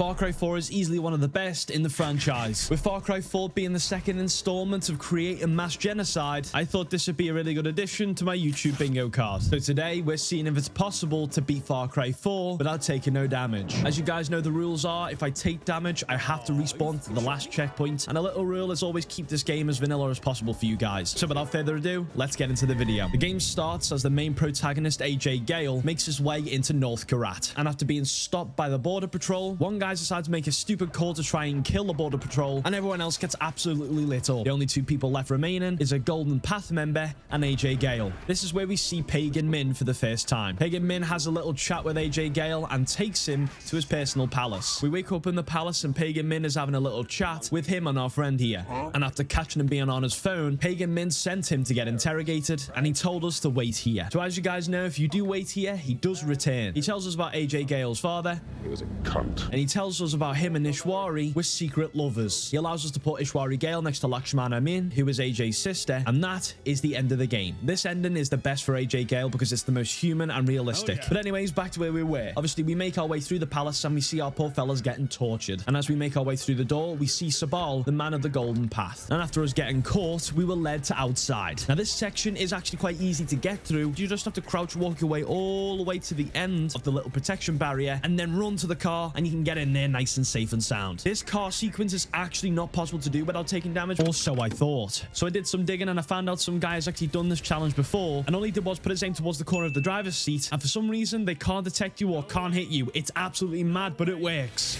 Far Cry 4 is easily one of the best in the franchise. With Far Cry 4 being the second installment of creating mass genocide, I thought this would be a really good addition to my YouTube bingo card. So today, we're seeing if it's possible to beat Far Cry 4 without taking no damage. As you guys know, the rules are, if I take damage, I have to respawn to the last checkpoint. And a little rule is always keep this game as vanilla as possible for you guys. So without further ado, let's get into the video. The game starts as the main protagonist, AJ Gale, makes his way into North Korat. And after being stopped by the border patrol, one guy decides to make a stupid call to try and kill the border patrol, and everyone else gets absolutely lit up. The only two people left remaining is a Golden Path member and AJ Gale. This is where we see Pagan Min for the first time. Pagan Min has a little chat with AJ Gale and takes him to his personal palace. We wake up in the palace and Pagan Min is having a little chat with him and our friend here. And after catching him being on his phone, Pagan Min sent him to get interrogated, and he told us to wait here. So as you guys know, if you do wait here, he does return. He tells us about AJ Gale's father. He was a cunt. And he tells us about him and Ishwari were secret lovers. He allows us to put Ishwari Gale next to Lakshmana Min, who is AJ's sister, and that is the end of the game. This ending is the best for AJ Gale because it's the most human and realistic. Oh, yeah. But anyways, back to where we were. Obviously, we make our way through the palace and we see our poor fellas getting tortured. And as we make our way through the door, we see Sabal, the man of the Golden Path. And after us getting caught, we were led to outside. Now, this section is actually quite easy to get through. You just have to crouch walk your way all the way to the end of the little protection barrier and then run to the car, and you can get in there nice and safe and sound. This car sequence is actually not possible to do without taking damage, or so I thought. So I did some digging and I found out some guys actually done this challenge before, and all he did was put his aim towards the corner of the driver's seat, and for some reason they can't detect you or can't hit you. It's absolutely mad, but it works.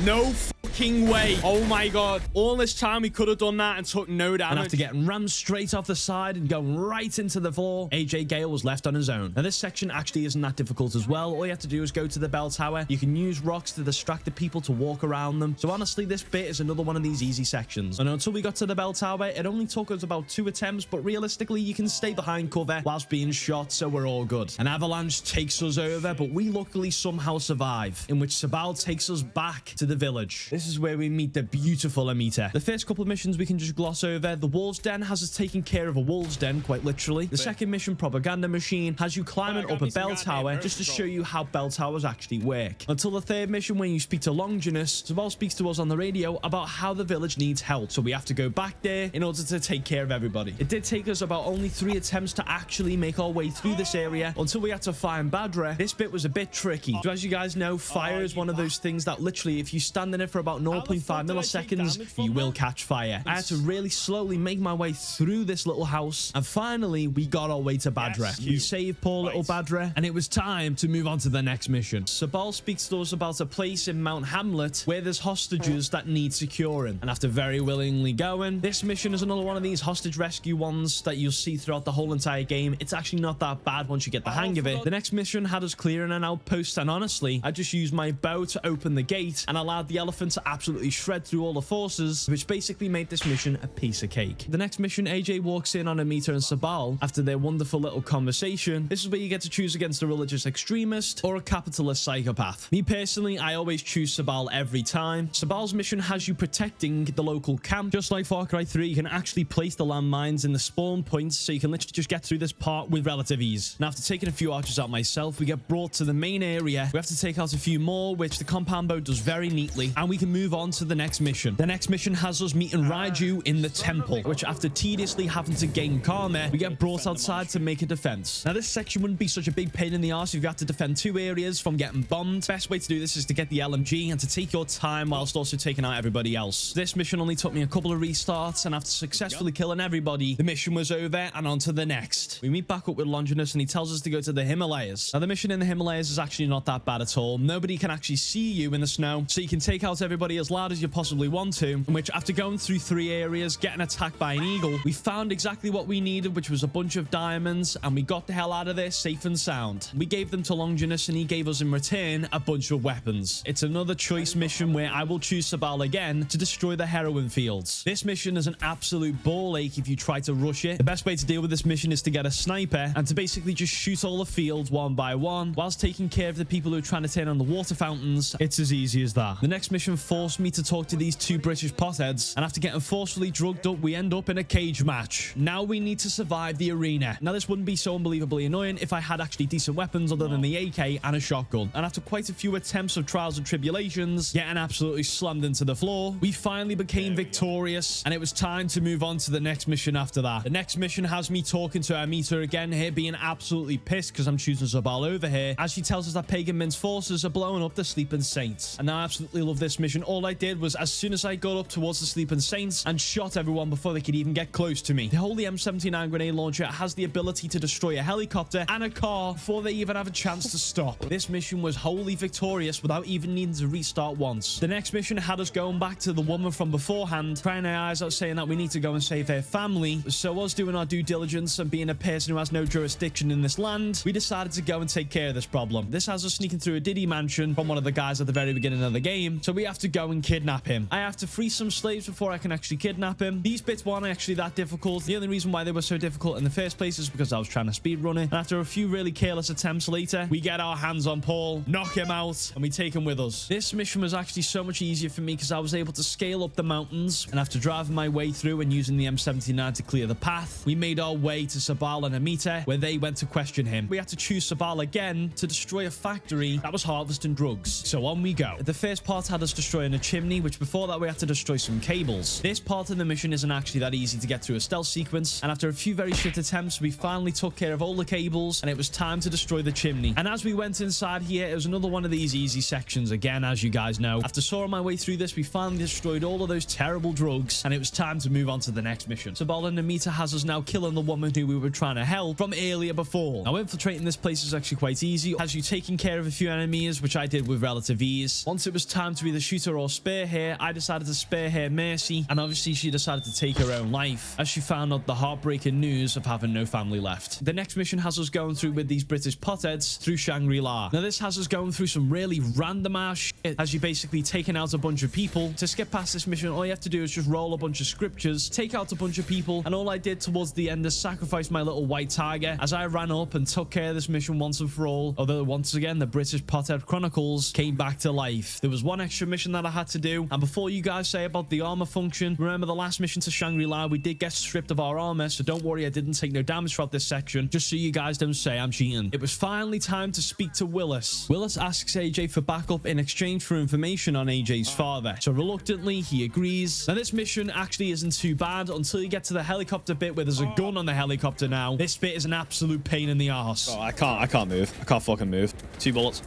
No fucking way. Oh my god. All this time we could have done that and took no damage. And after getting rammed straight off the side and going right into the floor, AJ Gale was left on his own. Now this section actually isn't that difficult as well. All you have to do is go to the bell tower. You can use rocks to distract the people to walk around them. So honestly, this bit is another one of these easy sections. And until we got to the bell tower, it only took us about 2 attempts, but realistically, you can stay behind cover whilst being shot, so we're all good. An avalanche takes us over, but we luckily somehow survive, in which Sabal takes us back to the village. This is where we meet the beautiful Amita. The first couple of missions we can just gloss over. The Wolves Den has us taking care of a wolves den, quite literally. The second mission, Propaganda Machine, has you climbing up a bell tower just to show you how bell towers actually work. Until the third mission, when you speak to Longinus, Sabal speaks to us on the radio about how the village needs help, so we have to go back there in order to take care of everybody. It did take us about only 3 attempts to actually make our way through this area until we had to find Badra. This bit was a bit tricky. So as you guys know, fire is one of those things that literally, if you stand in it for about 0.5 milliseconds, you will catch fire. I had to really slowly make my way through this little house, and finally we got our way to Badra. We saved poor little Badra, and it was time to move on to the next mission. Sabal speaks to us about a place in Mount Hamlet where there's hostages that need securing, and after very willingly going, this mission is another one of these hostage rescue ones that you'll see throughout the whole entire game. It's actually not that bad once you get the hang of it. The next mission had us clearing an outpost, and honestly, I just used my bow to open the gate and allowed the elephant to absolutely shred through all the forces, which basically made this mission a piece of cake. The next mission, AJ walks in on Amita and Sabal after their wonderful little conversation. This is where you get to choose against a religious extremist or a capitalist psychopath. Me personally, I always choose Sabal every time. Sabal's mission has you protecting the local camp. Just like Far Cry 3, you can actually place the landmines in the spawn points, so you can literally just get through this part with relative ease. Now, after taking a few archers out myself, we get brought to the main area. We have to take out a few more, which the compound bow does very neatly, and we can move on to the next mission. The next mission has us meeting Raiju in the temple, which after tediously having to gain karma, we get brought outside to make a defense. Now, this section wouldn't be such a big pain in the arse if you have to defend 2 areas from getting bombed. Best way to do this is to get the LMG and to take your time whilst also taking out everybody else. This mission only took me a couple of restarts, and after successfully killing everybody, the mission was over and on to the next. We meet back up with Longinus, and he tells us to go to the Himalayas. Now, the mission in the Himalayas is actually not that bad at all. Nobody can actually see you in the snow, so you can take out everybody as loud as you possibly want to, in which after going through 3 areas, getting attacked by an eagle, we found exactly what we needed, which was a bunch of diamonds, and we got the hell out of there safe and sound. We gave them to Longinus, and he gave us in return a bunch of weapons. It's another choice mission where I will choose Sabal again to destroy the heroin fields. This mission is an absolute ball ache if you try to rush it. The best way to deal with this mission is to get a sniper and to basically just shoot all the fields one by one whilst taking care of the people who are trying to turn on the water fountains. It's as easy as that. The next mission, forced me to talk to these two British potheads, and after getting forcefully drugged up, we end up in a cage match. Now we need to survive the arena. Now this wouldn't be so unbelievably annoying if I had actually decent weapons other than the AK and a shotgun. And after quite a few attempts of trials and tribulations, getting absolutely slammed into the floor, we finally became victorious, and it was time to move on to the next mission after that. The next mission has me talking to Amita again here, being absolutely pissed because I'm choosing Zabal over here, as she tells us that Pagan Min's forces are blowing up the Sleeping Saints. And I absolutely love this mission. All I did was, as soon as I got up towards the Sleeping Saints, and shot everyone before they could even get close to me. The holy M79 grenade launcher has the ability to destroy a helicopter and a car before they even have a chance to stop. This mission was wholly victorious without even needing to restart once. The next mission had us going back to the woman from beforehand, crying our eyes out saying that we need to go and save her family. So us doing our due diligence and being a person who has no jurisdiction in this land, we decided to go and take care of this problem. This has us sneaking through a Diddy mansion from one of the guys at the very beginning of the game, so we have to go and kidnap him. I have to free some slaves before I can actually kidnap him. These bits weren't actually that difficult. The only reason why they were so difficult in the first place is because I was trying to speedrun it. And after a few really careless attempts later, we get our hands on Paul, knock him out, and we take him with us. This mission was actually so much easier for me because I was able to scale up the mountains, and after driving my way through and using the M79 to clear the path, we made our way to Sabal and Amita, where they went to question him. We had to choose Sabal again to destroy a factory that was harvesting drugs. So on we go. The first part had us destroying a chimney, which before that we had to destroy some cables. This part of the mission isn't actually that easy to get through a stealth sequence, and after a few very shit attempts, we finally took care of all the cables, and it was time to destroy the chimney. And as we went inside here, it was another one of these easy sections again, as you guys know. After sawing my way through this, we finally destroyed all of those terrible drugs, and it was time to move on to the next mission. Sabal and Amita has us now killing the woman who we were trying to help from earlier before. Now infiltrating this place is actually quite easy, as you taking care of a few enemies, which I did with relative ease. Once it was time to either shoot her or spare her, I decided to spare her mercy, and obviously she decided to take her own life as she found out the heartbreaking news of having no family left. The next mission has us going through with these British potheads through Shangri-La. Now this has us going through some really random ass shit, as you basically taking out a bunch of people. To skip past this mission, all you have to do is just roll a bunch of scriptures, take out a bunch of people, and all I did towards the end is sacrifice my little white tiger as I ran up and took care of this mission once and for all. Although once again the British Pothead Chronicles came back to life. There was one extra mission that I had to do, and before you guys say about the armor function, remember the last mission to Shangri-La, we did get stripped of our armor, so don't worry, I didn't take no damage throughout this section, just so you guys don't say I'm cheating. It was finally time to speak to Willis. Willis asks AJ for backup in exchange for information on AJ's father, so reluctantly he agrees. Now this mission actually isn't too bad until you get to the helicopter bit where there's a gun on the helicopter. Now this bit is an absolute pain in the arse. Oh, I can't move. I can't fucking move. 2 bullets.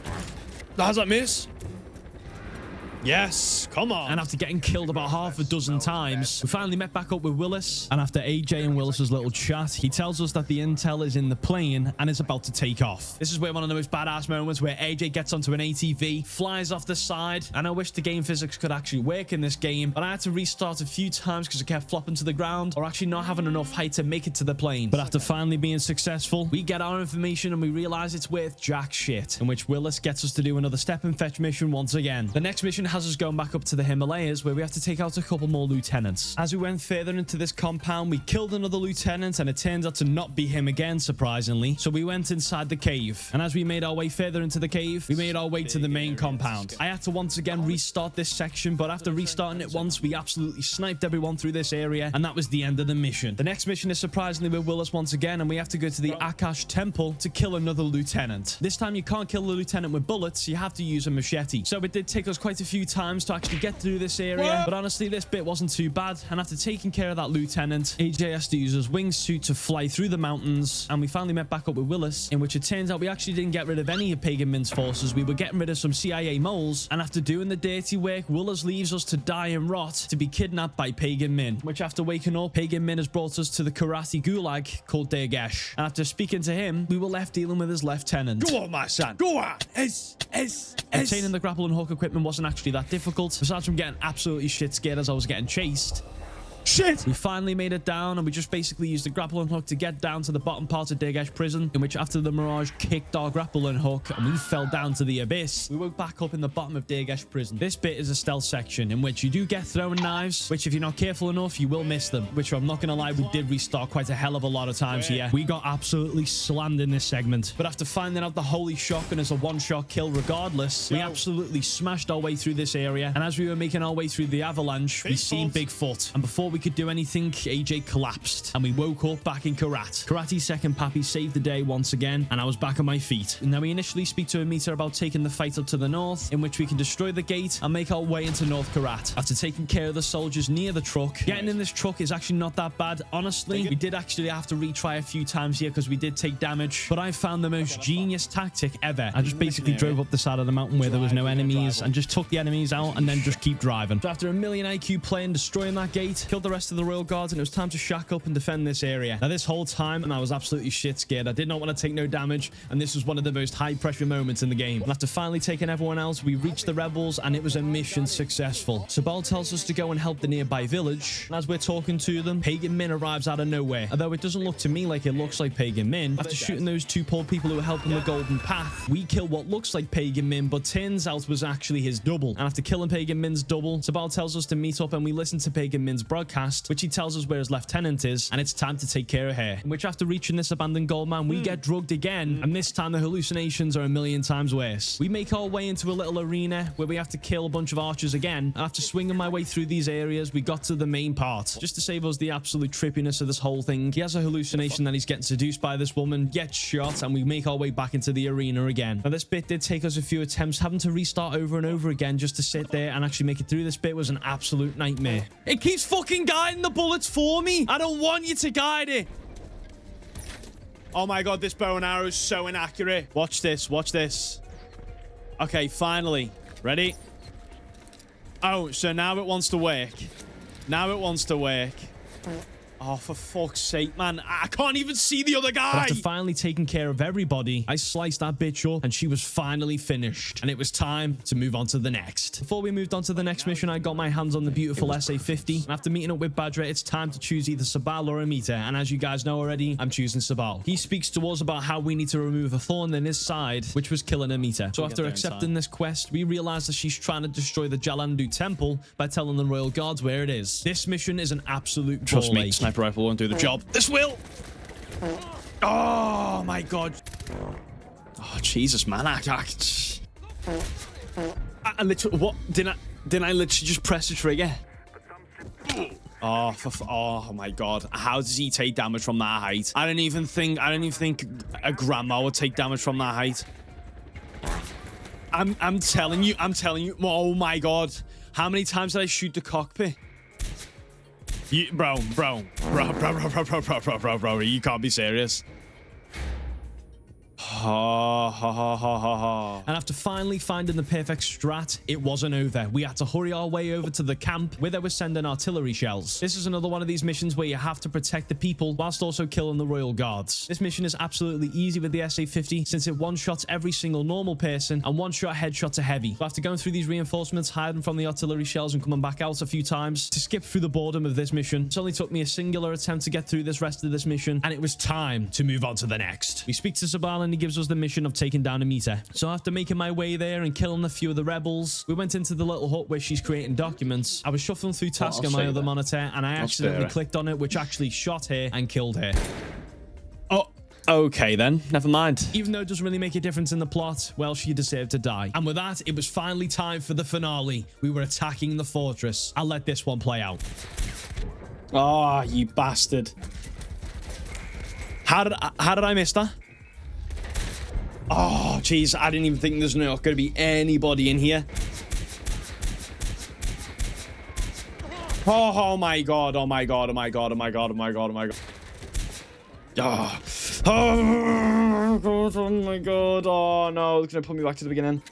How's that miss? Yes, come on. And after getting killed about half a dozen times, we finally met back up with Willis. And after AJ and Willis's little chat, he tells us that the intel is in the plane and is about to take off. This is where one of the most badass moments where AJ gets onto an ATV, flies off the side, and I wish the game physics could actually work in this game, but I had to restart a few times because it kept flopping to the ground or actually not having enough height to make it to the plane. But after finally being successful, we get our information and we realize it's worth jack shit, in which Willis gets us to do another step and fetch mission once again. The next mission has us going back up to the Himalayas, where we have to take out a couple more lieutenants. As we went further into this compound, we killed another lieutenant, and it turns out to not be him again, surprisingly. So we went inside the cave, and as we made our way further into the cave, we made our way to the main compound. I had to once again restart this section, but after restarting it once, we absolutely sniped everyone through this area, and that was the end of the mission. The next mission is surprisingly with Willis once again, and we have to go to the Akash Temple to kill another lieutenant. This time you can't kill the lieutenant with bullets, you have to use a machete. So it did take us quite a few times to actually get through this area, but honestly this bit wasn't too bad. And after taking care of that lieutenant, AJ has to use his wingsuit to fly through the mountains, and we finally met back up with Willis, in which it turns out we actually didn't get rid of any of Pagan Min's forces. We were getting rid of some CIA moles, and after doing the dirty work, Willis leaves us to die and rot to be kidnapped by Pagan Min, which after waking up, Pagan Min has brought us to the karate gulag called Dergesh, and after speaking to him, we were left dealing with his lieutenant. Go on, my son. Go on. Obtaining the grapple and hook equipment wasn't actually that difficult, aside from getting absolutely shit scared as I was getting chased. Shit! We finally made it down, and we just basically used the grappling hook to get down to the bottom part of Dagesh prison, in which after the Mirage kicked our grappling hook and we fell down to the abyss, we woke back up in the bottom of Dagesh prison. This bit is a stealth section in which you do get throwing knives, which if you're not careful enough, you will miss them, which I'm not gonna lie, we did restart quite a hell of a lot of times here. We got absolutely slammed in this segment, but after finding out the holy shotgun is a one-shot kill regardless, we absolutely smashed our way through this area, and as we were making our way through the avalanche, we seen Bigfoot, and before we could do anything, AJ collapsed, and we woke up back in Karat. Karat's second pappy saved the day once again, and I was back on my feet. Now we initially speak to Amita about taking the fight up to the north, in which we can destroy the gate and make our way into North Karat. After taking care of the soldiers near the truck, getting in this truck is actually not that bad. Honestly, we did actually have to retry a few times here because we did take damage, but I found the most genius tactic ever. I just basically drove up the side of the mountain where there was no enemies and just took the enemies out and then just keep driving. So after a million IQ playing, destroying that gate, killed the rest of the Royal Guards, and it was time to shack up and defend this area. Now this whole time, I was absolutely shit scared. I did not want to take no damage, and this was one of the most high pressure moments in the game. And after finally taking everyone else, we reached the rebels, and it was a mission successful. Sabal tells us to go and help the nearby village, and as we're talking to them, Pagan Min arrives out of nowhere. Although it doesn't look to me like it looks like Pagan Min. After shooting those two poor people who were helping the Golden Path, we kill what looks like Pagan Min, but turns out was actually his double. And after killing Pagan Min's double, Sabal tells us to meet up, and we listen to Pagan Min's broadcast, which he tells us where his lieutenant is, and it's time to take care of her. In which after reaching this abandoned gold mine, we get drugged again, and this time the hallucinations are a million times worse. We make our way into a little arena where we have to kill a bunch of archers again, and after swinging my way through these areas, we got to the main part. Just to save us the absolute trippiness of this whole thing, he has a hallucination that he's getting seduced by this woman, gets shot, and we make our way back into the arena again. Now this bit did take us a few attempts, having to restart over and over again just to sit there and actually make it through. This bit was an absolute nightmare. It keeps fucking guiding the bullets for me. I don't want you to guide it. Oh my god, this bow and arrow is so inaccurate. Watch this, watch this. Okay, finally. Ready? Oh, so now it wants to work. Now it wants to work. Oh, for fuck's sake, man. I can't even see the other guy. But after finally taking care of everybody, I sliced that bitch up, and she was finally finished. And it was time to move on to the next. Before we moved on to the next mission, I got my hands on the beautiful SA-50. And after meeting up with Badra, it's time to choose either Sabal or Amita. And as you guys know already, I'm choosing Sabal. He speaks to us about how we need to remove a thorn in his side, which was killing Amita. So after accepting this quest, we realize that she's trying to destroy the Jalandu temple by telling the Royal Guards where it is. This mission is an absolute Trust me, ache. sniper rifle won't do the job. This will. Oh my god. Oh Jesus, man. I literally, what didn't I literally just press the trigger? Oh my god. How does he take damage from that height? I don't even think a grandma would take damage from that height. I'm telling you. Oh my god. How many times did I shoot the cockpit? Bro, you can't be serious. And after finally finding the perfect strat, it wasn't over. We had to hurry our way over to the camp where they were sending artillery shells. This is another one of these missions where you have to protect the people whilst also killing the Royal Guards. This mission is absolutely easy with the SA-50 since it one-shots every single normal person and one-shot headshots are heavy. But after going through these reinforcements, hiding from the artillery shells and coming back out a few times to skip through the boredom of this mission, it only took me a singular attempt to get through this rest of this mission, and it was time to move on to the next. We speak to Sabal, and he gives us the mission of taking down Amita. So after making my way there and killing a few of the rebels, we went into the little hut where she's creating documents. I was shuffling through tasks on my other monitor, and I accidentally clicked on it, which actually shot her and killed her. Oh, okay then. Never mind. Even though it doesn't really make a difference in the plot, well, she deserved to die. And with that, it was finally time for the finale. We were attacking the fortress. I'll let this one play out. Oh, you bastard. How did I miss that? Oh, jeez. I didn't even think there's not going to be anybody in here. Oh my god. Oh my god. Oh my god. Oh my god. Oh my god. Oh my god. Oh. Oh my god. Oh my god. Oh no. It's going to put me back to the beginning.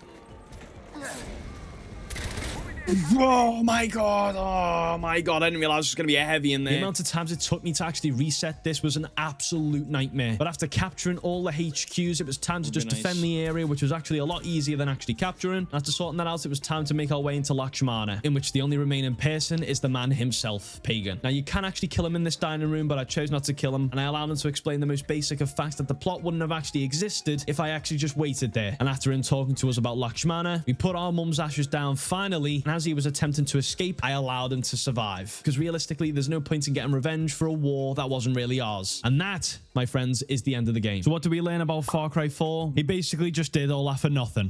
Oh my god. Oh my god. I didn't realize it was going to be a heavy in there. The amount of times it took me to actually reset this was an absolute nightmare. But after capturing all the HQs, it was time to just defend the area, which was actually a lot easier than actually capturing. After sorting that out, it was time to make our way into Lakshmana, in which the only remaining person is the man himself, Pagan. Now, you can actually kill him in this dining room, but I chose not to kill him, and I allowed him to explain the most basic of facts that the plot wouldn't have actually existed if I actually just waited there. And after him talking to us about Lakshmana, we put our mum's ashes down finally, and as he was attempting to escape, I allowed him to survive. Because realistically, there's no point in getting revenge for a war that wasn't really ours. And that, my friends, is the end of the game. So what do we learn about Far Cry 4? He basically just did all that for nothing.